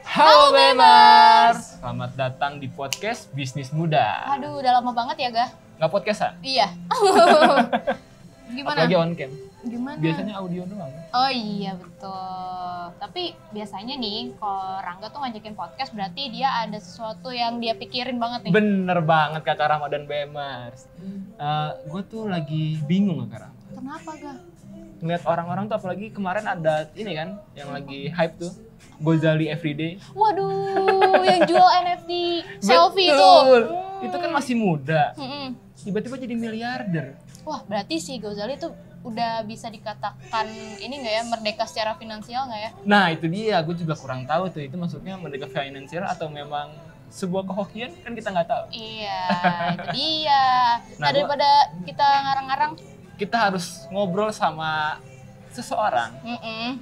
Halo Bemers, selamat datang di podcast Bisnis Muda. Aduh, udah lama banget ya, Gah? Nggak podcastan? Iya. Gimana? Apalagi on cam. Gimana? Biasanya audio doang. Oh iya, betul. Tapi biasanya nih, kalau Rangga tuh ngajakin podcast berarti dia ada sesuatu yang dia pikirin banget nih. Bener banget Kakak Rahma dan Bemers. Gue tuh lagi bingung Kakak Rahma. Kenapa, Gah? Ngeliat orang-orang tuh, apalagi kemarin ada ini kan, yang lagi hype tuh, Gozali Everyday. Waduh, yang jual NFT selfie Betul. itu. Itu kan masih muda, Mm-mm. tiba-tiba jadi miliarder. Wah, berarti si Gozali tuh udah bisa dikatakan ini nggak ya, merdeka secara finansial nggak ya? Nah itu dia, gue juga kurang tahu tuh, itu maksudnya merdeka finansial atau memang sebuah kehokian, kan kita nggak tahu. Iya, itu dia. Nah, Daripada kita ngarang-ngarang, kita harus ngobrol sama seseorang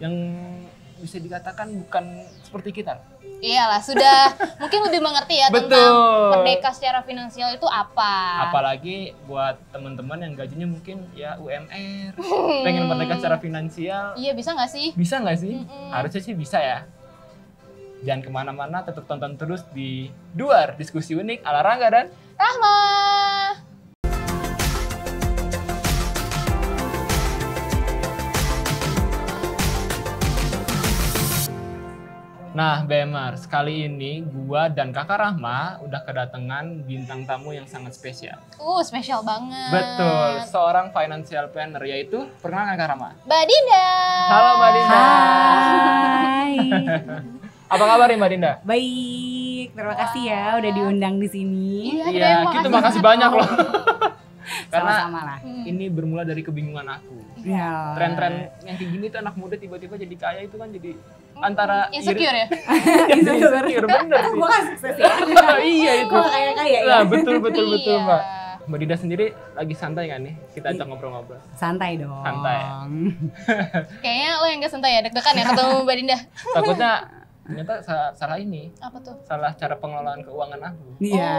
yang bisa dikatakan bukan seperti kita. Iyalah, sudah mungkin lebih mengerti ya Betul. tentang merdeka secara finansial itu apa. Apalagi buat teman-teman yang gajinya mungkin ya UMR, pengen merdeka secara finansial. Iya, bisa nggak sih? Bisa nggak sih? Harusnya sih bisa ya. Jangan kemana-mana, tetap tonton terus di Duar Diskusi Unik ala Rangga dan Rahma. Nah, Bemers, kali ini gua dan Kakak Rahma udah kedatangan bintang tamu yang sangat spesial. Spesial banget. Betul, seorang financial planner, yaitu perkenalkan Kakak Rahma. Mbak Dinda. Halo Mbak Dinda. Hai. Apa kabar nih Mbak Dinda? Baik, terima kasih ya udah diundang di sini. Iya, kita makasih banyak loh. Karena Sama-sama lah. ini bermula dari kebingungan aku. Ya. Tren-tren yang kayak gini tuh anak muda tiba-tiba jadi kaya itu kan jadi antara Insecure ya? Insecure, bener sih. Gua kan sukses ya. Iya itu. Gua kaya-kaya ya. Nah, betul Iya. Mbak. Mbak Dinda sendiri lagi santai kan nih? Kita ajak ngobrol-ngobrol. Santai dong. Santai. Kayaknya lo yang gak santai ya, deg-degan ya ketemu Mbak Dinda. Takutnya ternyata salah ini. Apa tuh? Salah cara pengelolaan keuangan aku. Iya.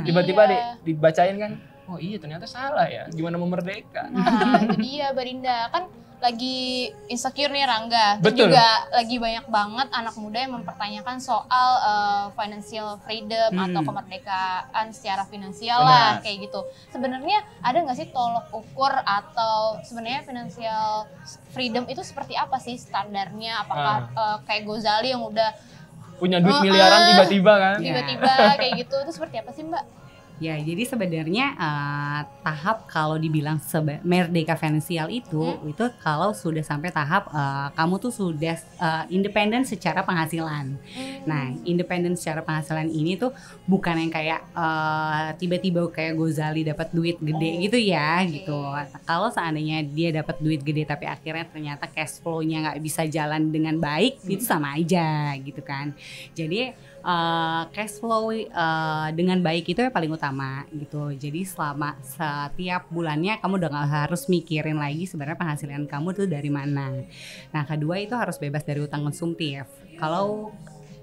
itu Tiba-tiba dia. dibacain kan, oh iya ternyata salah ya. Gimana mau merdeka? Nah, itu dia Mbak Dinda. Kan lagi insecure nih Rangga. Terus Betul. juga lagi banyak banget anak muda yang mempertanyakan soal financial freedom atau kemerdekaan secara finansial lah, Benar. kayak gitu. Sebenarnya ada nggak sih tolok ukur atau sebenarnya financial freedom itu seperti apa sih standarnya? Apakah kayak Gozali yang udah Punya duit miliaran tiba-tiba kan? tiba-tiba kayak gitu, itu seperti apa sih Mbak? Ya, jadi sebenarnya tahap kalau dibilang merdeka finansial itu kalau sudah sampai tahap kamu tuh sudah independen secara penghasilan. Nah, independen secara penghasilan ini tuh bukan yang kayak tiba-tiba kayak Gozali dapat duit gede gitu ya, gitu. Kalau seandainya dia dapat duit gede tapi akhirnya ternyata cash flow-nya nggak bisa jalan dengan baik, itu sama aja gitu kan. Jadi cash flow dengan baik itu yang paling utama gitu. Jadi selama setiap bulannya kamu udah gak harus mikirin lagi sebenarnya penghasilan kamu tuh dari mana. Nah, kedua itu harus bebas dari utang konsumtif. Kalau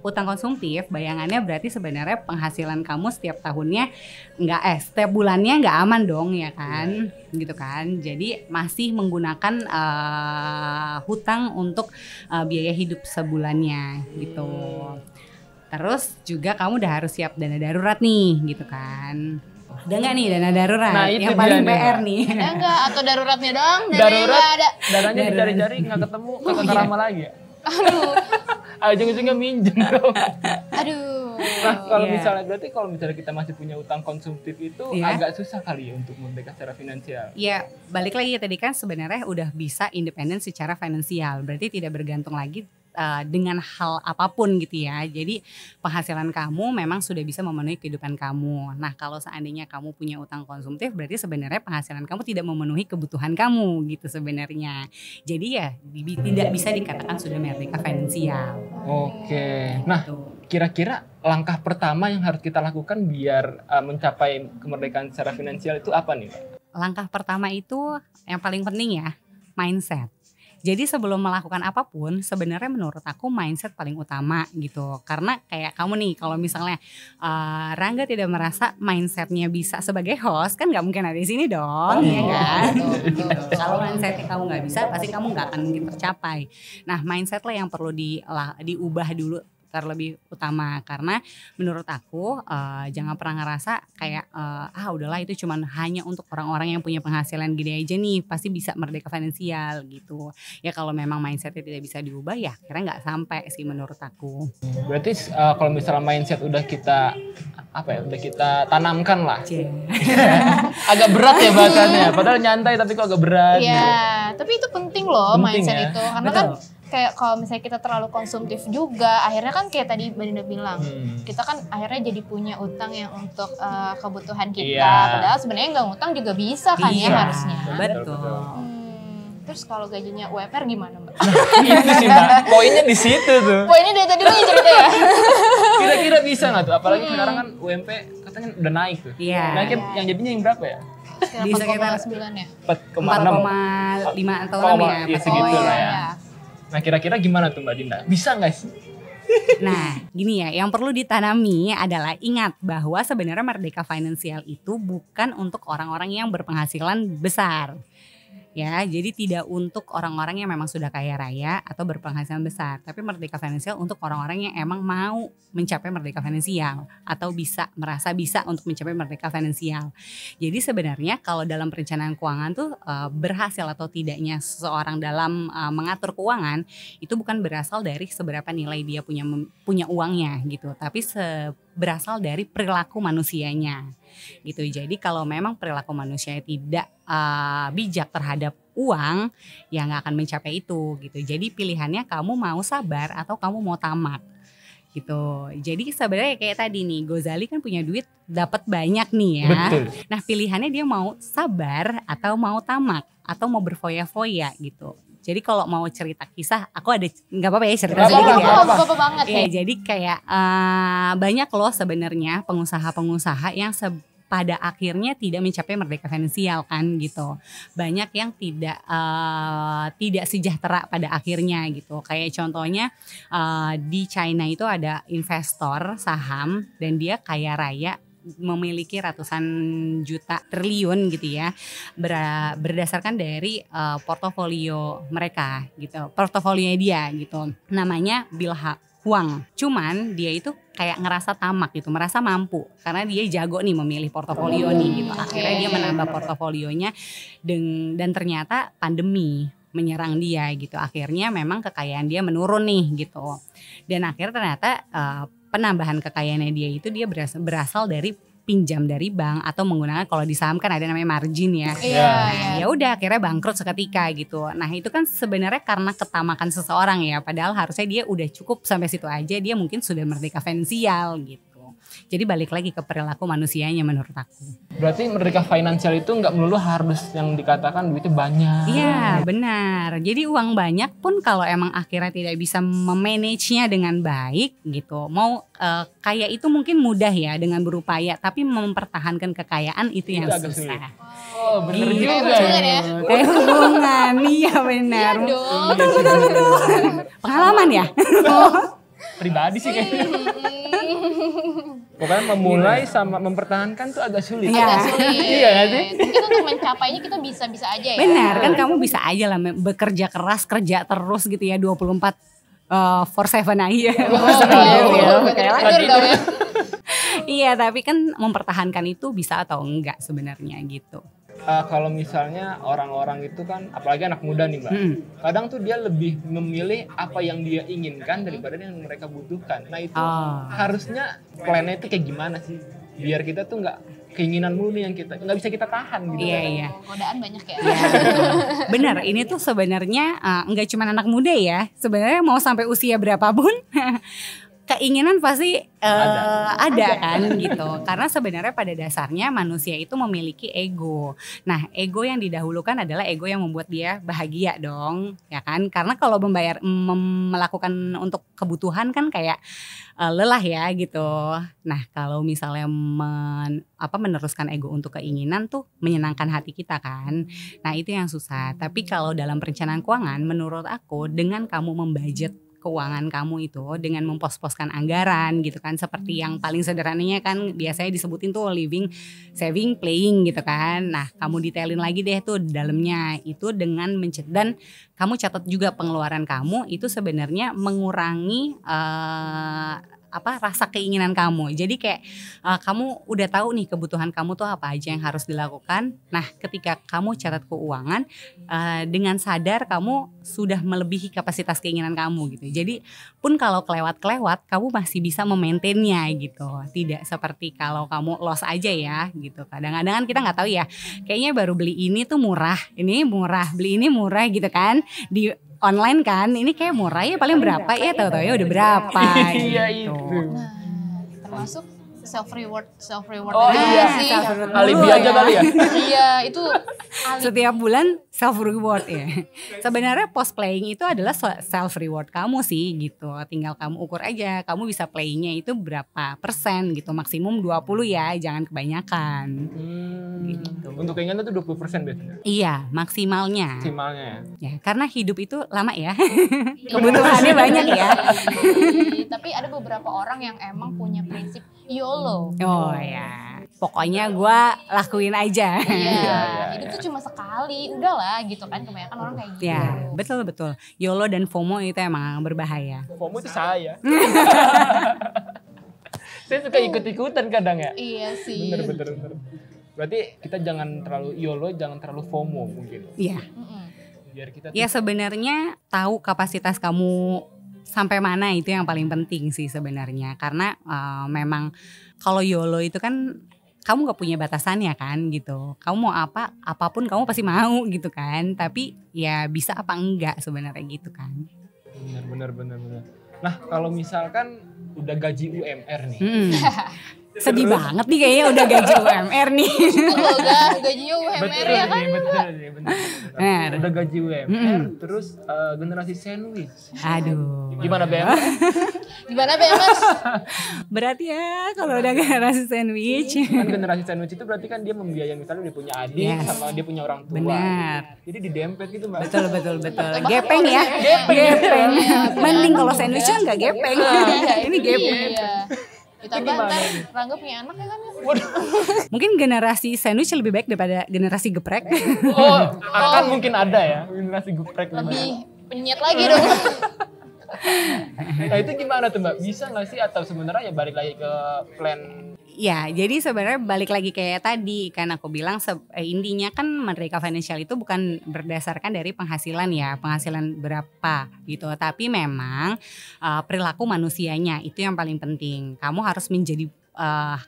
utang konsumtif bayangannya berarti sebenarnya penghasilan kamu setiap tahunnya setiap bulannya nggak aman dong ya kan, gitu kan. Jadi masih menggunakan hutang untuk biaya hidup sebulannya gitu. Terus juga kamu udah harus siap dana darurat nih gitu kan. Ada nggak nih dana darurat? Nah, itu yang paling dia nih, PR Mbak. nih. Ada nggak? Atau daruratnya doang? Darurat, Nggak ada. dananya dicari-cari nggak ketemu, Kakak Rahma lagi ya? Aduh. Ujung-ujungnya minjem dong. Aduh. Nah, kalau Iya. misalnya kita masih punya utang konsumtif itu Iya. agak susah kali ya untuk merdeka secara finansial. Ya, balik lagi ya tadi kan sebenarnya udah bisa independen secara finansial. Berarti tidak bergantung lagi dengan hal apapun gitu ya. Jadi penghasilan kamu memang sudah bisa memenuhi kehidupan kamu. Nah, kalau seandainya kamu punya utang konsumtif berarti sebenarnya penghasilan kamu tidak memenuhi kebutuhan kamu gitu sebenarnya. Jadi ya tidak bisa dikatakan sudah merdeka finansial. Oke. Nah, Gitu. kira-kira langkah pertama yang harus kita lakukan biar mencapai kemerdekaan secara finansial itu apa nih, Pak? Langkah pertama itu yang paling penting ya, mindset. Jadi sebelum melakukan apapun sebenarnya menurut aku mindset paling utama gitu. Karena kayak kamu nih kalau misalnya Rangga tidak merasa mindsetnya bisa sebagai host kan nggak mungkin ada di sini dong, ya kan? Kalau mindsetnya kamu nggak bisa pasti kamu nggak akan mungkin tercapai. Nah mindset lah yang perlu diubah dulu terlebih utama. Karena menurut aku jangan pernah ngerasa kayak udahlah itu cuman hanya untuk orang-orang yang punya penghasilan gede aja nih pasti bisa merdeka finansial gitu. Ya kalau memang mindsetnya tidak bisa diubah ya kira nggak sampai sih menurut aku. Berarti kalau misalnya mindset udah kita udah kita tanamkan lah. Agak berat ya bahasanya, padahal nyantai tapi kok agak berat. Iya, tapi itu penting loh mindset ya? itu. Karena Betul. kan kayak kalau misalnya kita terlalu konsumtif juga, akhirnya kan kayak tadi Mbak Dinda bilang, kita kan akhirnya jadi punya utang yang untuk kebutuhan kita. Iya. Padahal sebenarnya nggak ngutang juga bisa kan ya Iya, harusnya. betul. Terus kalau gajinya UMR gimana Mbak? Itu sih Mbak, poinnya di situ tuh. Poinnya dari tadi lu yang cerita ya? Kira-kira bisa nggak tuh? Apalagi sekarang kan UMP katanya udah naik tuh. Iya. Naiknya yang jadinya yang berapa ya? Sekitar Di sekitar 4,9 ya? 4,6. 4,5 atau 6 ya. Iya segitu lah ya. Iya. Nah kira-kira gimana tuh Mbak Dinda? Bisa nggak sih? Nah, gini ya, yang perlu ditanami adalah ingat bahwa sebenarnya merdeka finansial itu bukan untuk orang-orang yang berpenghasilan besar. Ya, jadi tidak untuk orang-orang yang memang sudah kaya raya atau berpenghasilan besar, tapi merdeka finansial untuk orang-orang yang emang mau mencapai merdeka finansial atau merasa bisa untuk mencapai merdeka finansial. Jadi sebenarnya kalau dalam perencanaan keuangan tuh berhasil atau tidaknya seseorang dalam mengatur keuangan itu bukan berasal dari seberapa nilai dia punya uangnya gitu, tapi berasal dari perilaku manusianya gitu. Jadi kalau memang perilaku manusia tidak bijak terhadap uang, ya nggak akan mencapai itu gitu. Jadi pilihannya kamu mau sabar atau kamu mau tamak gitu. Jadi sebenarnya kayak tadi nih, Gozali kan punya duit dapat banyak nih ya. Betul. Nah pilihannya dia mau sabar atau mau tamak atau mau berfoya-foya gitu. Jadi kalau mau cerita kisah, aku ada, nggak apa-apa ya cerita Nggak sedikit apa-apa, ya. nggak Apa-apa banget Ya, ya. jadi kayak banyak loh sebenarnya pengusaha-pengusaha yang pada akhirnya tidak mencapai merdeka finansial kan gitu. Banyak yang tidak sejahtera pada akhirnya gitu. Kayak contohnya di China itu ada investor saham dan dia kaya raya, memiliki ratusan juta triliun gitu ya, berdasarkan dari portofolio mereka gitu, portofolionya dia gitu, namanya Bill Huang. Cuman dia itu kayak ngerasa tamak gitu, merasa mampu karena dia jago nih memilih portofolio nih gitu. Akhirnya dia menambah portofolionya dan ternyata pandemi menyerang dia gitu. Akhirnya memang kekayaan dia menurun nih gitu. Dan akhirnya ternyata penambahan kekayaannya dia itu dia berasal dari pinjam dari bank atau menggunakan, kalau di saham kan ada namanya margin ya. Iya. Nah, ya udah akhirnya bangkrut seketika gitu. Nah, itu kan sebenarnya karena ketamakan seseorang ya. Padahal harusnya dia udah cukup sampai situ aja, dia mungkin sudah merdeka finansial gitu. Jadi balik lagi ke perilaku manusianya menurut aku. Berarti merdeka finansial itu nggak melulu harus yang dikatakan duitnya banyak. Iya benar. Jadi uang banyak pun kalau emang akhirnya tidak bisa memanagenya dengan baik gitu. Mau kaya itu mungkin mudah ya dengan berupaya, tapi mempertahankan kekayaan itu yang agak sulit. susah. Oh bener Iya. juga hubungan ya. Kayak hubungan, iya benar. Iya dong. Pengalaman ya. Pribadi sih kayaknya. Pokoknya memulai sama mempertahankan tuh agak sulit. Iya. Agak sulit. Iya nggak sih? Mungkin untuk mencapainya kita bisa-bisa aja ya. Benar kan, kamu bisa aja lah bekerja keras, kerja terus gitu ya 24 4/7 aja. Tidur dong ya. Iya, tapi kan mempertahankan itu bisa atau enggak sebenarnya gitu. Kalau misalnya orang-orang itu kan, apalagi anak muda nih Mbak, kadang tuh dia lebih memilih apa yang dia inginkan daripada yang mereka butuhkan. Nah itu harusnya plannya itu kayak gimana sih? Biar kita tuh nggak keinginan mulu nih yang kita nggak bisa kita tahan gitu. Iya. Godaan banyak ya. Iya, benar, ini tuh sebenarnya enggak cuma anak muda ya. Sebenarnya mau sampai usia berapapun keinginan pasti ada kan gitu. Karena sebenarnya pada dasarnya manusia itu memiliki ego. Nah, ego yang didahulukan adalah ego yang membuat dia bahagia dong, ya kan? Karena kalau melakukan untuk kebutuhan kan kayak lelah ya gitu. Nah, kalau misalnya meneruskan ego untuk keinginan tuh menyenangkan hati kita kan. Nah, itu yang susah. Tapi kalau dalam perencanaan keuangan menurut aku, dengan kamu membudget keuangan kamu itu dengan mempos-poskan anggaran gitu kan, seperti yang paling sederhananya kan biasanya disebutin tuh living, saving, playing gitu kan. Nah, kamu detailin lagi deh tuh di dalamnya itu dengan dan kamu catat juga pengeluaran kamu itu sebenarnya mengurangi rasa keinginan kamu. Jadi kayak kamu udah tahu nih kebutuhan kamu tuh apa aja yang harus dilakukan. Nah, ketika kamu catat keuangan dengan sadar kamu sudah melebihi kapasitas keinginan kamu gitu. Jadi pun kalau kelewat-kelewat kamu masih bisa memaintainnya gitu. Tidak seperti kalau kamu loss aja ya gitu. Kadang-kadang kan kita nggak tahu ya. Kayaknya baru beli ini tuh murah, ini murah, beli ini murah gitu kan. Di online kan, ini kayak murah ya paling berapa ya, tahu-tahu ya udah berapa Iya gitu. itu. Nah, termasuk self reward Oh iya sih. alibi aja kali ya. Iya, itu Setiap bulan self reward ya. Sebenarnya post playing itu adalah self reward kamu sih gitu. Tinggal kamu ukur aja, kamu bisa playingnya itu berapa persen gitu. Maksimum 20 ya, jangan kebanyakan. Gitu. Untuk keinginan itu 20% biasanya. Iya, maksimalnya. Maksimalnya ya. Ya, karena hidup itu lama ya. Kebutuhannya banyak ya. Tapi ada beberapa orang yang emang punya prinsip YOLO. Oh ya. Pokoknya gue lakuin aja. Iya, hidup tuh cuma sekali, udahlah gitu kan, kebanyakan orang kayak gitu. Ya, betul. YOLO dan FOMO itu emang berbahaya. FOMO itu saya. Saya suka ikut-ikutan kadang ya. Iya sih. Bener. Berarti kita jangan terlalu YOLO, jangan terlalu FOMO mungkin. Iya. Biar kita Ya sebenarnya tahu kapasitas kamu sampai mana itu yang paling penting sih sebenarnya. Karena memang kalau YOLO itu kan kamu gak punya batasannya kan gitu. Kamu mau apa, apapun kamu pasti mau gitu kan. Tapi ya bisa apa enggak sebenarnya gitu kan. Bener. Nah kalau misalkan udah gaji UMR nih. Sedih banget nih kayaknya udah gaji UMR nih. Gajinya UMR ya kan. Betul. Udah gaji UMR, terus generasi sandwich. Aduh. Gimana BM? Gimana Mas? Berat ya kalau udah generasi sandwich. Kan generasi sandwich itu berarti kan dia membiayai, misalnya dia punya adik sama dia punya orang tua. Benar. Jadi didempet gitu Mbak. Betul. Gepeng ya. Gepeng. Mending kalau sandwichnya nggak gepeng. Ini gepeng. Iya. Ditambah ntar Rangga punya anak ya kan ya? Mungkin generasi sandwich lebih baik daripada generasi geprek. Oh, akan mungkin ada ya generasi geprek. Lebih penyet lagi dong. Nah itu gimana tuh Mbak? Bisa nggak sih atau sebenarnya ya balik lagi ke plan? Ya, jadi sebenarnya balik lagi kayak tadi kan aku bilang intinya kan Merdeka Financial itu bukan berdasarkan dari penghasilan ya, penghasilan berapa gitu. Tapi memang perilaku manusianya itu yang paling penting. Kamu harus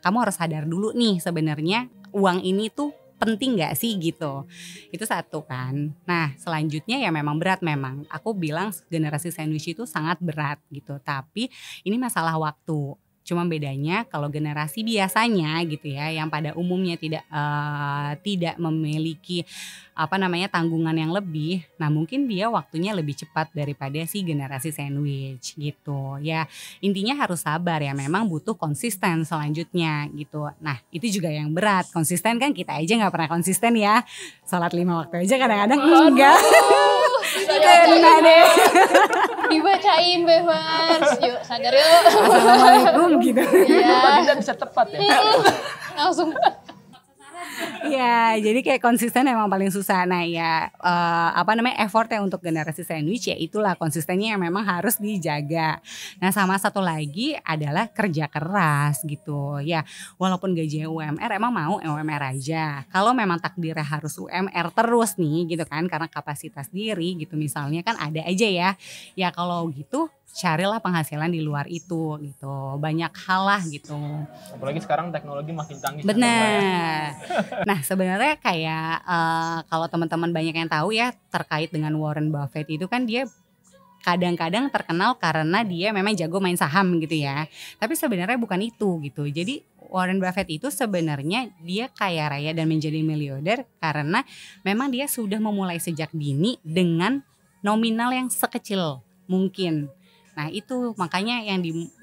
kamu harus sadar dulu nih sebenarnya uang ini tuh penting gak sih gitu. Itu satu kan. Nah selanjutnya ya memang berat memang. Aku bilang generasi sandwich itu sangat berat gitu. Tapi ini masalah waktu. Cuma bedanya kalau generasi biasanya gitu ya, yang pada umumnya tidak memiliki tanggungan yang lebih, nah mungkin dia waktunya lebih cepat daripada si generasi sandwich gitu. Ya intinya harus sabar ya, memang butuh konsisten selanjutnya gitu. Nah itu juga yang berat, konsisten kan kita aja nggak pernah konsisten ya. Sholat 5 waktu aja kadang-kadang enggak. Kena deh. Dibacain bebas. Yuk sadar yuk. Assalamualaikum gitu. Iya. Tidak bisa tepat ya. Langsung. Ya jadi kayak konsisten emang paling susah. Nah ya effortnya untuk generasi sandwich ya itulah konsistennya yang memang harus dijaga. Nah sama satu lagi adalah kerja keras gitu ya. Walaupun gajinya UMR emang mau UMR aja. Kalau memang takdirnya harus UMR terus nih gitu kan, karena kapasitas diri gitu misalnya kan ada aja ya. Ya kalau gitu carilah penghasilan di luar itu gitu. Banyak hal lah gitu. Apalagi sekarang teknologi makin canggih. Benar. Nah sebenarnya kayak kalau teman-teman banyak yang tahu ya terkait dengan Warren Buffett itu kan dia kadang-kadang terkenal karena dia memang jago main saham gitu ya. Tapi sebenarnya bukan itu gitu. Jadi Warren Buffett itu sebenarnya dia kaya raya dan menjadi miliarder karena memang dia sudah memulai sejak dini dengan nominal yang sekecil mungkin. Nah itu makanya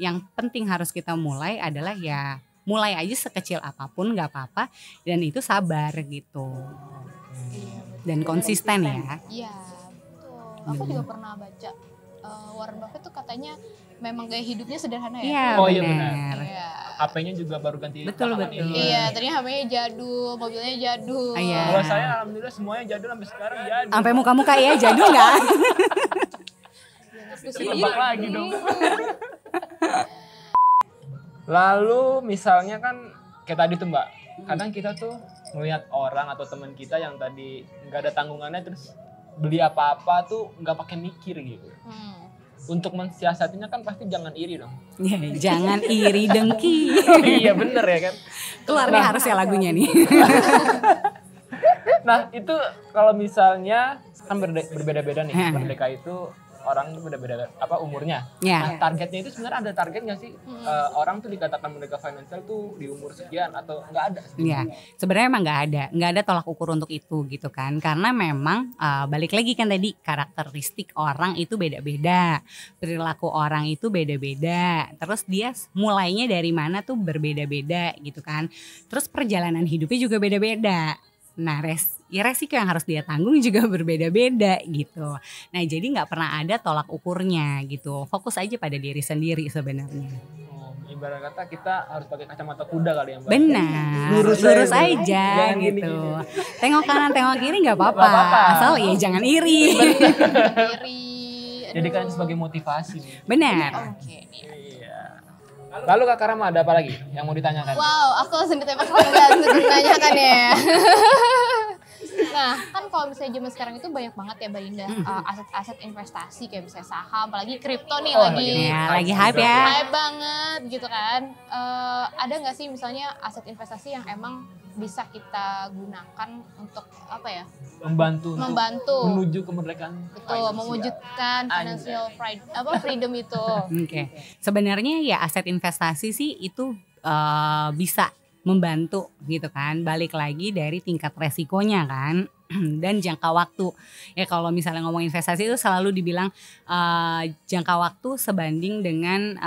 yang penting harus kita mulai adalah ya mulai aja sekecil apapun gak apa-apa dan itu sabar gitu dan konsisten ya. Iya betul. Aku juga pernah baca Warren Buffett tuh katanya memang gaya hidupnya sederhana ya. Iya, Oh, iya benar. Iya. HP-nya juga baru ganti. Betul, belakangan betul. ini. Iya, tadinya HP-nya jadul, mobilnya jadul. Iya. Kalau saya alhamdulillah semuanya jadul sampai sekarang jadul. Sampai muka-muka ya jadul nggak? Tebak lagi dong. Lalu misalnya kan kayak tadi tuh Mbak, kadang kita tuh melihat orang atau teman kita yang tadi nggak ada tanggungannya terus beli apa-apa tuh nggak pakai mikir gitu. Untuk mensiasatinya kan pasti jangan iri dong. Ya, jangan iri dengki. Iya bener ya kan. Keluar nih harus ya lagunya nih. Nah itu kalau misalnya kan berbeda-beda nih. Merdeka itu orang tuh beda-beda umurnya. Ya. Nah targetnya itu sebenarnya ada target nggak sih? Orang tuh dikatakan merdeka finansial tuh di umur sekian atau nggak ada? Ya, sebenarnya emang nggak ada tolak ukur untuk itu gitu kan, karena memang balik lagi kan tadi karakteristik orang itu beda-beda, perilaku orang itu beda-beda, terus dia mulainya dari mana tuh berbeda-beda gitu kan, terus perjalanan hidupnya juga beda-beda. Nah resiko yang harus dia tanggung juga berbeda-beda gitu. Nah jadi nggak pernah ada tolak ukurnya gitu. Fokus aja pada diri sendiri sebenarnya. Ibarat kata kita harus pakai kacamata kuda kali ya Mbak. Benar. Lurus aja jangan gitu. Gini. Tengok kanan tengok kiri nggak apa-apa. Asal ya jangan iri. Iri. Jadikan itu sebagai motivasi. Benar. Oke. Iya. Lalu Kak Karama ada apa lagi yang mau ditanyakan? Wow, aku langsung ditembak langsung ditanyakan ya. Nah, kan kalau misalnya zaman sekarang itu banyak banget ya Mbak Dinda aset-aset investasi kayak misalnya saham, apalagi kripto nih lagi hype ya. Hype banget gitu kan. Ada nggak sih misalnya aset investasi yang emang bisa kita gunakan untuk apa ya? Membantu menuju kemerdekaan. Betul, mewujudkan financial freedom itu. Oke. Sebenarnya ya aset investasi sih itu bisa membantu gitu kan, balik lagi dari tingkat resikonya kan dan jangka waktu ya. Kalau misalnya ngomong investasi itu selalu dibilang jangka waktu sebanding dengan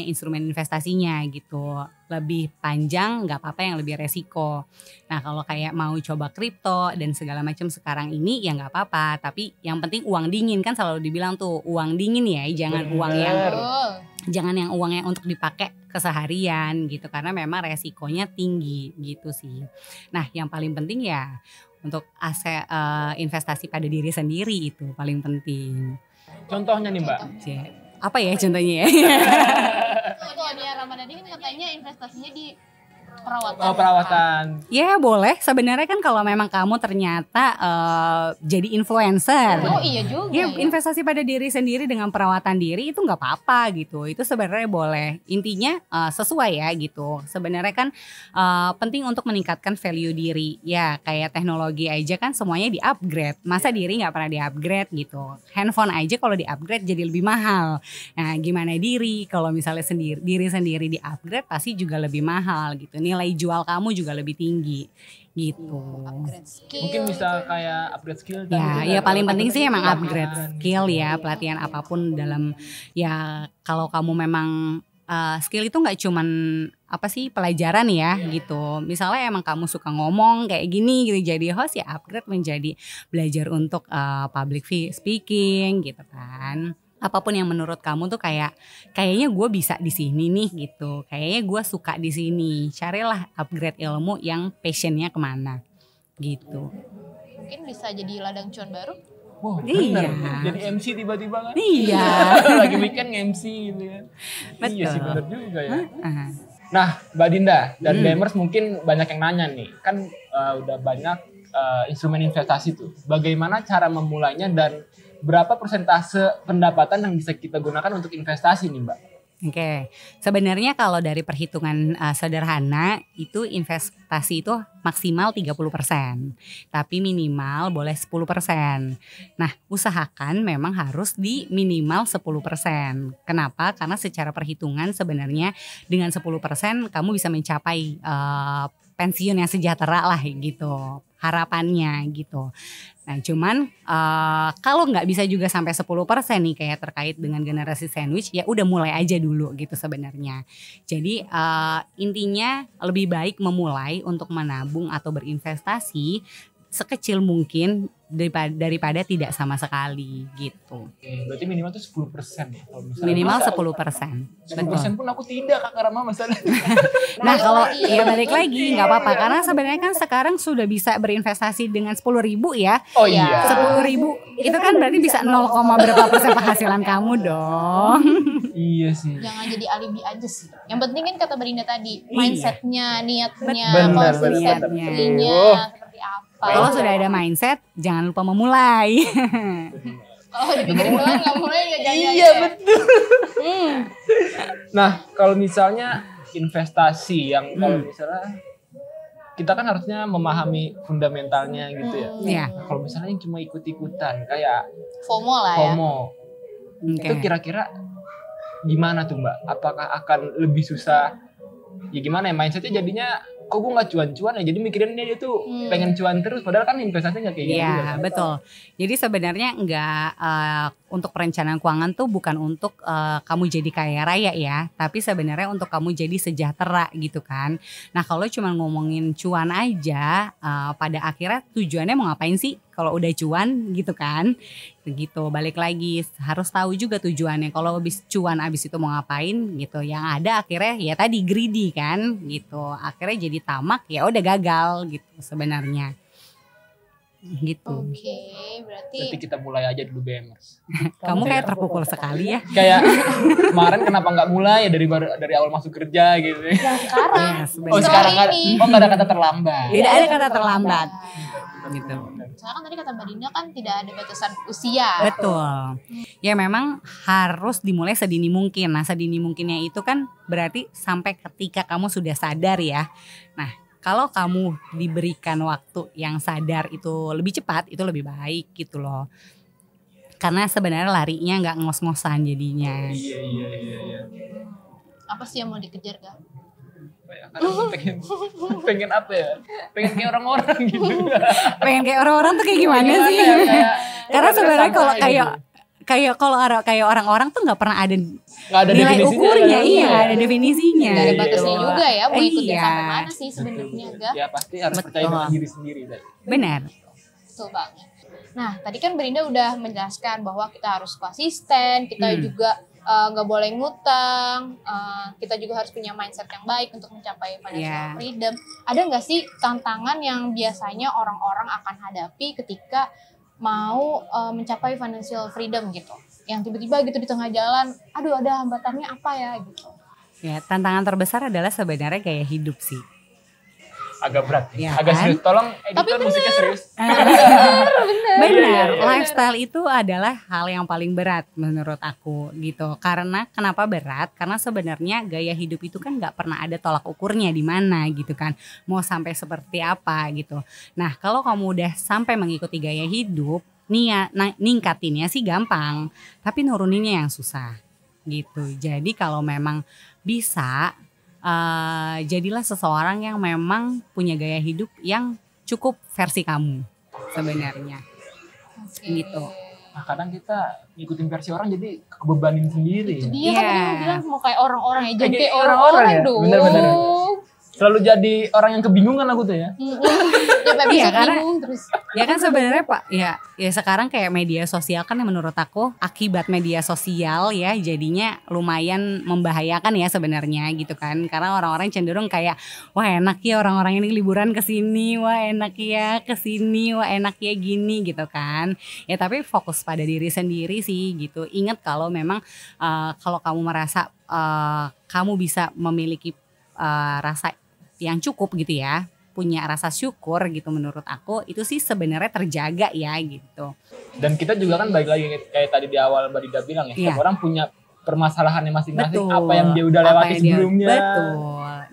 instrumen investasinya gitu, lebih panjang nggak apa-apa yang lebih resiko. Nah kalau kayak mau coba kripto dan segala macam sekarang ini ya nggak apa-apa, tapi yang penting uang dingin kan selalu dibilang tuh, uang dingin ya, jangan yang uangnya untuk dipakai keseharian gitu, karena memang resikonya tinggi gitu sih. Nah yang paling penting ya untuk aset investasi pada diri sendiri itu paling penting. Contohnya nih Mbak. Apa ya contohnya ya? Kalau dia Ramadhani kan katanya investasinya di perawatan. Oh, perawatan. Ya boleh. Sebenarnya kan kalau memang kamu ternyata jadi influencer. Oh iya juga. Ya investasi pada diri sendiri dengan perawatan diri itu nggak apa-apa gitu. Itu sebenarnya boleh. Intinya sesuai ya gitu. Sebenarnya kan penting untuk meningkatkan value diri. Ya kayak teknologi aja kan semuanya di-upgrade. Masa diri nggak pernah di-upgrade gitu. Handphone aja kalau di-upgrade jadi lebih mahal. Nah gimana diri? Kalau misalnya diri sendiri di-upgrade pasti juga lebih mahal gitu. Nilai jual kamu juga lebih tinggi gitu. Mungkin bisa kayak upgrade skill. Ya paling penting sih emang upgrade skill ya, pelatihan apapun dalam ya. Kalau kamu memang skill itu nggak cuman pelajaran ya gitu. Misalnya emang kamu suka ngomong kayak gini gitu, jadi host ya upgrade menjadi belajar untuk public speaking gitu kan. Apapun yang menurut kamu tuh kayaknya gue bisa di sini nih gitu, kayaknya gue suka di sini, carilah upgrade ilmu yang passionnya kemana gitu. Mungkin bisa jadi ladang cuan baru. Wow, bener. Jadi MC tiba-tiba kan? Iya. Lagi weekend nge-MC gitu kan. Betul. Iya sih bener juga ya. Nah Mbak Dinda dan gamers mungkin banyak yang nanya nih, kan udah banyak instrumen investasi tuh. Bagaimana cara memulainya dan berapa persentase pendapatan yang bisa kita gunakan untuk investasi nih Mbak? Oke, sebenarnya kalau dari perhitungan sederhana itu investasi itu maksimal 30%, tapi minimal boleh 10%. Nah, usahakan memang harus di minimal 10%. Kenapa? Karena secara perhitungan sebenarnya dengan 10% kamu bisa mencapai pensiun yang sejahtera lah gitu, harapannya gitu. Nah cuman kalau nggak bisa juga sampai 10% nih kayak terkait dengan generasi sandwich, ya udah mulai aja dulu gitu sebenarnya. Jadi intinya lebih baik memulai untuk menabung atau berinvestasi sekecil mungkin daripada tidak sama sekali gitu. Berarti minimal tuh 10% ya kalau misalnya. Minimal 10%. 10% pun aku tidak Kak Rama masalah. Nah kalau ya balik lagi nggak apa-apa karena sebenarnya kan sekarang sudah bisa berinvestasi dengan 10.000 ya. Oh iya. 10.000 itu kan berarti bisa 0, berapa persen penghasilan kamu dong. Iya sih. Jangan jadi alibi aja sih. Yang penting kan kata Berinda tadi, mindsetnya, niatnya, Benar, konsistensinya seperti apa. Kalau sudah ada mindset, jangan lupa memulai. Oh, dipikirin doang nggak mulai ya jangan. Iya betul. Nah kalau misalnya investasi yang kalau misalnya kita kan harusnya memahami fundamentalnya gitu ya. Iya. Nah, kalau misalnya yang cuma ikut-ikutan kayak FOMO lah ya. FOMO, itu kira-kira gimana tuh Mbak? Apakah akan lebih susah? Ya gimana ya mindsetnya jadinya kok gue nggak cuan-cuan ya, jadi mikirinnya dia tuh pengen cuan terus padahal kan investasinya nggak kayak gitu. Iya betul. Jadi sebenarnya nggak untuk perencanaan keuangan tuh bukan untuk kamu jadi kaya raya ya, tapi sebenarnya untuk kamu jadi sejahtera gitu kan. Nah kalau cuma ngomongin cuan aja, pada akhirnya tujuannya mau ngapain sih? Kalau udah cuan gitu kan, begitu balik lagi harus tahu juga tujuannya. Kalau habis cuan abis itu mau ngapain gitu, yang ada akhirnya ya tadi greedy kan gitu, akhirnya jadi tamak ya udah gagal gitu sebenarnya gitu. Oke, berarti kita mulai aja dulu BMers. Kamu kayak terpukul sekali ya. Kayak kemarin kenapa nggak mulai ya dari awal masuk kerja gitu. nah sekarang Yes, Oh sekarang nggak ada kata terlambat. Tidak ada kata terlambat gitu. Soalnya kan tadi kata Mbak Dinda kan tidak ada batasan usia. Betul. Ya memang harus dimulai sedini mungkin. Nah sedini mungkinnya itu kan berarti sampai ketika kamu sudah sadar ya. Nah kalau kamu diberikan waktu yang sadar itu lebih cepat, itu lebih baik gitu loh. Karena sebenarnya larinya nggak ngos-ngosan jadinya. Iya. Apa sih yang mau dikejar Kak? pengen apa ya? Pengen kayak orang-orang gitu. Pengen kayak orang-orang tuh kayak gimana sih? Karena sebenarnya kalau kayak orang-orang tuh nggak pernah ada nilai ukurnya, iya nggak ada definisinya. Gak ada batasnya juga ya, mau ikutin Iya. sampai mana sih sebenarnya Kak? Ya pasti harus percaya dengan diri sendiri tadi. Benar. Betul banget. Nah tadi kan Berinda udah menjelaskan bahwa kita harus konsisten, kita juga nggak boleh ngutang, kita juga harus punya mindset yang baik untuk mencapai financial freedom. Ada nggak sih tantangan yang biasanya orang-orang akan hadapi ketika mau mencapai financial freedom gitu? Yang tiba-tiba gitu di tengah jalan, aduh ada hambatannya apa ya gitu? Ya tantangan terbesar adalah sebenarnya gaya hidup sih. Agak berat, ya, agak kan? serius. Tolong editor musiknya serius. Benar, lifestyle itu adalah hal yang paling berat menurut aku gitu. Karena kenapa berat? Karena sebenarnya gaya hidup itu kan nggak pernah ada tolak ukurnya di mana gitu kan. Mau sampai seperti apa gitu. Nah kalau kamu udah sampai mengikuti gaya hidup, ningkatinnya sih gampang, tapi nuruninnya yang susah gitu. Jadi kalau memang bisa, jadilah seseorang yang memang punya gaya hidup yang cukup versi kamu sebenarnya. Gitu. Nah, kadang kita ngikutin versi orang jadi kebebanin sendiri. Itu dia kan tadi bilang mau kayak orang-orang ya, jadi kayak orang-orang orang ya? dong. Bener-bener. Selalu jadi orang yang kebingungan aku tuh ya. Iya karena bingung terus. ya kan sebenarnya Pak ya sekarang kayak media sosial kan yang menurut aku akibat media sosial ya jadinya lumayan membahayakan ya sebenarnya gitu kan, karena orang-orang cenderung kayak wah enak ya orang-orang ini liburan ke sini, wah enak ya ke sini, wah enak ya gini gitu kan ya, tapi fokus pada diri sendiri sih gitu. Ingat kalau memang kalau kamu merasa kamu bisa memiliki rasa yang cukup gitu ya, punya rasa syukur gitu, menurut aku itu sih sebenarnya terjaga ya gitu. Dan kita juga kan balik lagi kayak tadi di awal Mbak Dida bilang ya, setiap orang punya permasalahannya masing-masing. Betul. Apa yang dia udah lewati sebelumnya. Betul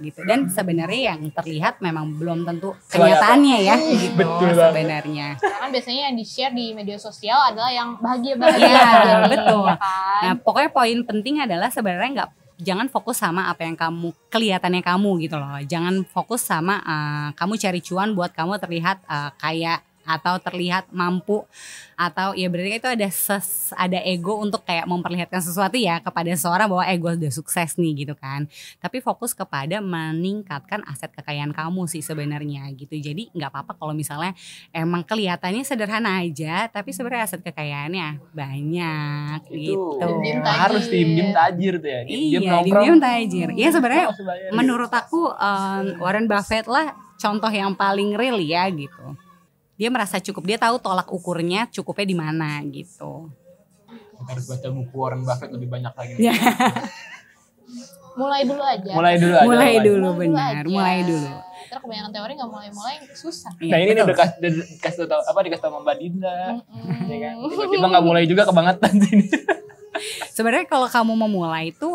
gitu. Dan sebenarnya yang terlihat memang belum tentu kenyataannya ya gitu. Betul sebenarnya. Kan biasanya yang di-share di media sosial adalah yang bahagia-bahagia. Ya, betul. Ya kan? Nah, pokoknya poin penting adalah sebenarnya jangan fokus sama apa yang kamu kelihatannya kamu gitu loh. Jangan fokus sama kamu cari cuan buat kamu terlihat kayak atau terlihat mampu, atau ya berarti itu ada ego untuk kayak memperlihatkan sesuatu ya kepada seseorang bahwa gue udah sukses nih gitu kan. Tapi fokus kepada meningkatkan aset kekayaan kamu sih sebenarnya gitu. Jadi nggak apa-apa kalau misalnya emang kelihatannya sederhana aja, tapi sebenarnya aset kekayaannya banyak gitu. Harus diem tajir tuh ya. Iya, diem tajir. Ya sebenarnya menurut aku Warren Buffett lah contoh yang paling real ya gitu. Dia merasa cukup, dia tahu tolak ukurnya cukupnya di mana gitu. Kita harus baca buku Warren Buffett lebih banyak lagi. Ya. Mulai dulu aja. Mulai dulu benar. Mulai dulu. Terus kebanyakan teori nggak mulai susah. Nah ini udah dikasih tahu Mbak Dinda, ya kan? Tiba-tiba nggak mulai juga kebangetan sini. Sebenarnya kalau kamu memulai itu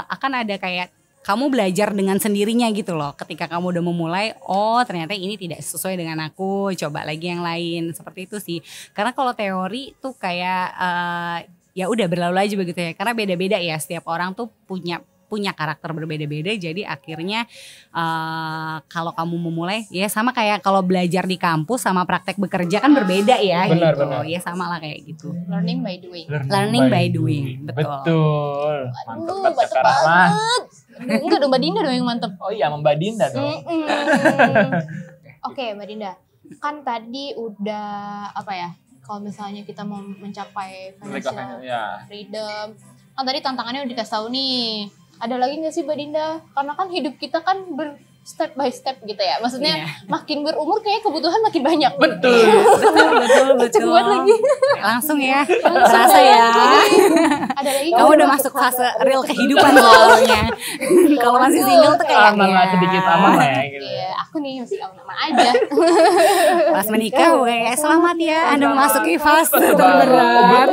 akan ada kayak kamu belajar dengan sendirinya gitu loh. Ketika kamu udah memulai, oh ternyata ini tidak sesuai dengan aku, coba lagi yang lain. Seperti itu sih. Karena kalau teori tuh kayak ya udah berlalu aja begitu ya. Karena beda-beda ya, setiap orang tuh punya karakter berbeda-beda. Jadi akhirnya kalau kamu memulai ya sama kayak kalau belajar di kampus sama praktek bekerja kan berbeda ya. Benar, gitu. benar. Ya sama lah kayak gitu. Learning by doing. Learning by doing. Betul. Mantap mantep banget. Enggak dong, Mbak Dinda dong yang mantep. Oh iya, Mbak Dinda dong. Oke, Mbak Dinda. Kan tadi udah apa ya? Kalau misalnya kita mau mencapai financial freedom, kan tadi tantangannya udah dikasih tahu nih. Ada lagi nggak sih Mbak Dinda? Karena kan hidup kita kan step by step gitu ya. Maksudnya makin berumur kayak kebutuhan makin banyak. Betul. Betul. Lagi. Langsung ya. Terasa ya. Ada lagi. Kamu udah masuk fase real kehidupan soalnya. Kalau masih single tuh kayak aman lah, sedikit aman lah ya gitu. Iya, aku nih masih aman aja. Pas menikah kayak selamat ya, Anda memasuki fase terberat.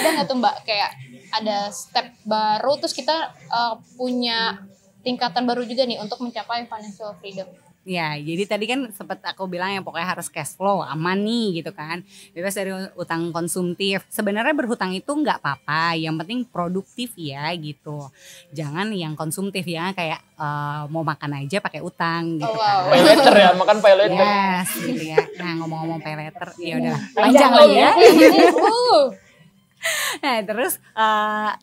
Ada nggak tuh Mbak kayak ada step baru terus kita punya tingkatan baru juga nih untuk mencapai financial freedom? Ya, jadi tadi kan sempat aku bilang yang pokoknya harus cash flow, aman nih gitu kan. Bebas dari utang konsumtif. Sebenarnya berhutang itu nggak apa-apa, yang penting produktif ya gitu. Jangan yang konsumtif ya kayak mau makan aja pakai utang gitu kan. Pay later ya, makan pay later. Yes, gitu ya. Nah, ngomong-ngomong pay later, ya udah panjang lagi ya. Nah terus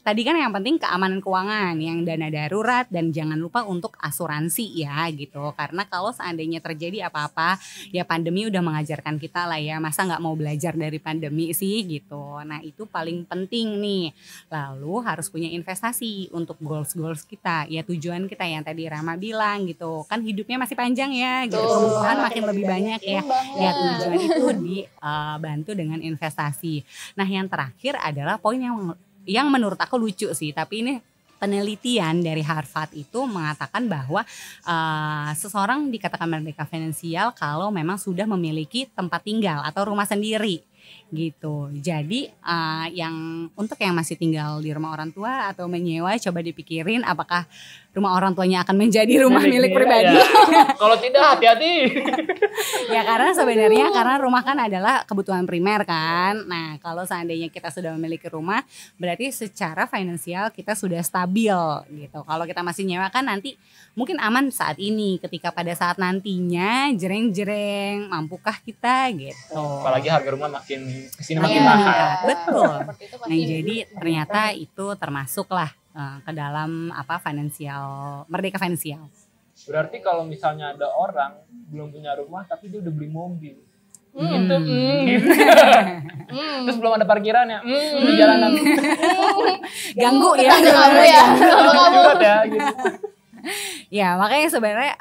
tadi kan yang penting keamanan keuangan, yang dana darurat, dan jangan lupa untuk asuransi ya gitu. Karena kalau seandainya terjadi apa-apa ya pandemi udah mengajarkan kita lah ya, masa nggak mau belajar dari pandemi sih gitu. Nah itu paling penting nih. Lalu harus punya investasi untuk goals kita ya, tujuan kita yang tadi Rama bilang gitu. Kan hidupnya masih panjang ya gitu, kebutuhan makin lebih banyak ya. Ya tujuan itu dibantu dengan investasi. Nah yang terakhir adalah poin yang menurut aku lucu sih, tapi ini penelitian dari Harvard itu mengatakan bahwa seseorang dikatakan merdeka finansial kalau memang sudah memiliki tempat tinggal atau rumah sendiri gitu. Jadi yang untuk yang masih tinggal di rumah orang tua atau menyewa, coba dipikirin apakah rumah orang tuanya akan menjadi rumah milik pribadi. Ya. Kalau tidak hati-hati. Ya karena sebenarnya karena rumah kan adalah kebutuhan primer kan. Nah kalau seandainya kita sudah memiliki rumah, berarti secara finansial kita sudah stabil gitu. Kalau kita masih nyewa kan nanti mungkin aman saat ini, ketika pada saat nantinya jreng-jreng mampukah kita gitu. Apalagi harga rumah makin kesini makin mahal. Betul. Nah jadi ternyata itu termasuk lah ke dalam finansial, merdeka finansial. Berarti kalau misalnya ada orang belum punya rumah tapi dia udah beli mobil, gitu. Terus belum ada parkirannya, di jalanan. Ganggu ya. Kamu ya. Gitu. Ya makanya sebenarnya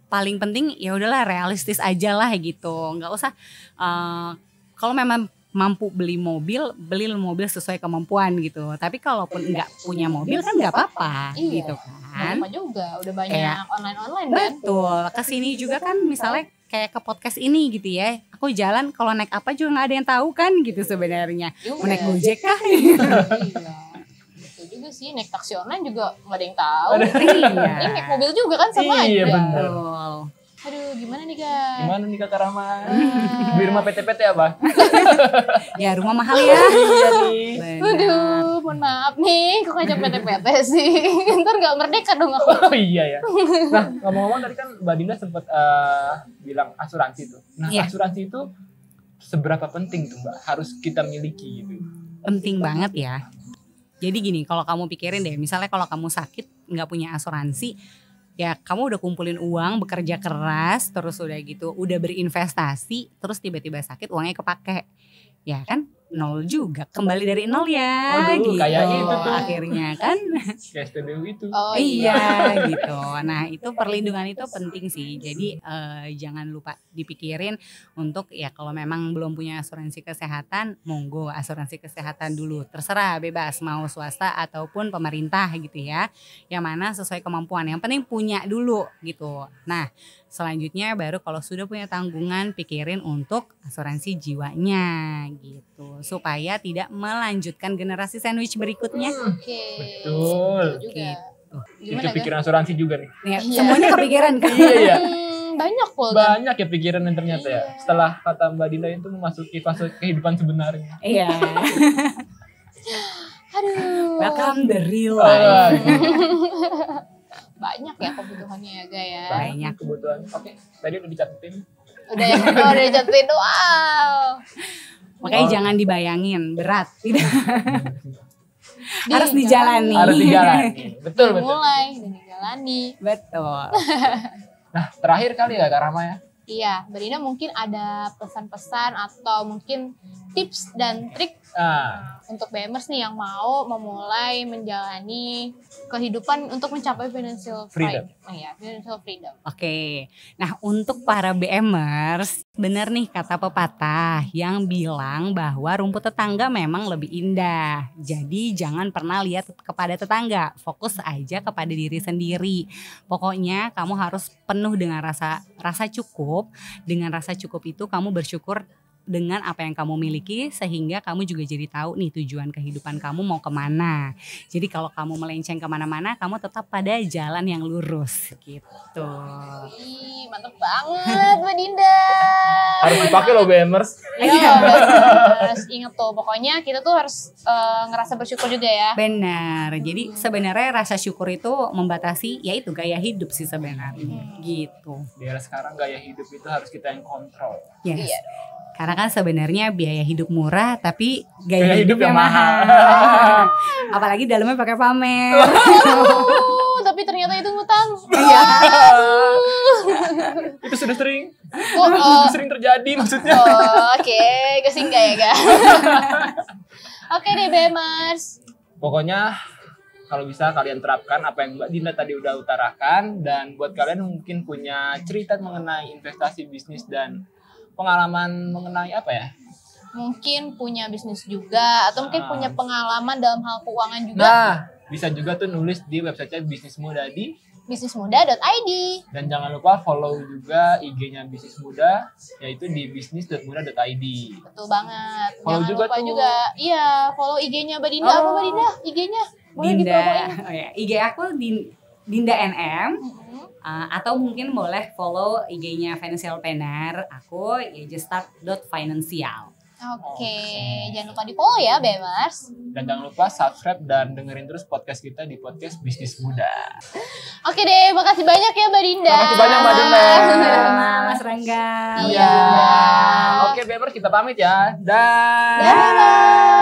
paling penting ya udahlah realistis aja lah gitu, nggak usah kalau memang mampu beli mobil sesuai kemampuan gitu. Tapi kalaupun nggak punya mobil kan nggak apa-apa gitu kan. Apa juga udah banyak online kan. Betul. Kesini juga kan misalnya kayak ke podcast ini gitu ya. Aku jalan kalau naik apa juga nggak ada yang tahu kan gitu sebenarnya. Mau naik Gojek kah? Betul juga sih, naik taksi online juga nggak ada yang tahu. Ini naik mobil juga kan sama aja. Iya betul. Aduh, gimana nih Kak? Gimana nih Kak Rama? Beli rumah PT-PT apa? Ya rumah mahal ya. Iya nih. Aduh, mohon maaf nih, kok ngajak PT-PT sih? Ntar nggak merdeka dong aku. Oh iya ya. Nah, ngomong-ngomong tadi kan Mbak Dinda sempat bilang asuransi tuh. Nah, asuransi itu seberapa penting tuh Mbak? Harus kita miliki gitu. Penting banget ya. Jadi gini, kalau kamu pikirin deh, misalnya kalau kamu sakit nggak punya asuransi, ya kamu udah kumpulin uang, bekerja keras, terus udah gitu, udah berinvestasi, terus tiba-tiba sakit uangnya kepake, ya kan? Nol juga, kembali dari nol ya. Waduh, gitu. kayak itu tuh. Akhirnya kan. Kayak SPBU itu. Oh iya gitu. Nah itu perlindungan itu penting sih. Jadi jangan lupa dipikirin untuk ya kalau memang belum punya asuransi kesehatan, monggo asuransi kesehatan dulu. Terserah bebas mau swasta ataupun pemerintah gitu ya. Yang mana sesuai kemampuan. Yang penting punya dulu gitu. Nah selanjutnya baru kalau sudah punya tanggungan pikirin untuk asuransi jiwanya gitu. Supaya tidak melanjutkan generasi sandwich berikutnya. Oke. Betul. Juga. Itu pikiran asuransi juga nih. Ya, semuanya kepikiran kan? Iya. Banyak kok. Banyak ya pikiran yang ternyata ya. Setelah kata Mbak Dinda itu memasuki fase kehidupan sebenarnya. Iya. Aduh. Welcome the real life. Banyak ya kebutuhannya ya Ga ya. Banyak kebutuhan. Oke, tadi udah dicatetin. Udah ya, udah dicatetin. Wow. Makanya jangan dibayangin berat, tidak. Harus dijalani. Harus dijalani. Betul, betul. Mulai dan dijalani. Betul. Nah, terakhir kali ya Kak Rama ya. Iya, Mbak Dinda mungkin ada pesan-pesan atau mungkin tips dan trik untuk BMers nih yang mau memulai menjalani kehidupan untuk mencapai financial freedom. Financial freedom. Oke. Nah, untuk para BMers, benar nih kata pepatah yang bilang bahwa rumput tetangga memang lebih indah. Jadi jangan pernah lihat kepada tetangga, fokus aja kepada diri sendiri. Pokoknya kamu harus penuh dengan rasa cukup. Dengan rasa cukup itu kamu bersyukur dengan apa yang kamu miliki sehingga kamu juga jadi tahu nih tujuan kehidupan kamu mau kemana. Jadi kalau kamu melenceng kemana-mana kamu tetap pada jalan yang lurus gitu. Ih, mantep banget Mbak Dinda. Harus dipakai loh BMers. Iya, inget tuh pokoknya kita tuh harus ngerasa bersyukur juga ya. Benar. Jadi sebenarnya rasa syukur itu membatasi yaitu gaya hidup sih sebenarnya gitu. Biar sekarang gaya hidup itu harus kita yang kontrol. Yes. Iya. Karena kan sebenarnya biaya hidup murah tapi gaya hidup yang mahal. Apalagi dalamnya pakai pamer. Tapi ternyata itu ngutang. Iya. Itu sudah sering. Sering terjadi maksudnya. Oke, kesinggah ya Ga. Oke deh BMers. Pokoknya kalau bisa kalian terapkan apa yang Mbak Dinda tadi udah utarakan. Dan buat kalian mungkin punya cerita mengenai investasi bisnis dan pengalaman mengenai apa ya? Mungkin punya bisnis juga atau mungkin punya pengalaman dalam hal keuangan juga. Nah, bisa juga tuh nulis di website Bisnis Muda di bisnismuda.id. Dan jangan lupa follow juga IG-nya Bisnis Muda yaitu di bisnis.muda.id. Betul banget. Follow jangan juga lupa tuh. juga. Iya, follow IG-nya Mbak Dinda. Apa Mbak Dinda? IG-nya? Boleh Dinda. dipromoin. Oh ya, IG aku Dinda NM. Atau mungkin boleh follow IG-nya Financial Planner aku ya juststart.financial. Oke, jangan lupa di follow ya BMers. Dan jangan lupa subscribe dan dengerin terus podcast kita di podcast Bisnis Muda. Oke deh, makasih banyak ya Mbak Dinda. Makasih banyak Mbak Dinda. Sama Mas Rangga. Iya. Oke, Beber kita pamit ya. Dah. Dadah.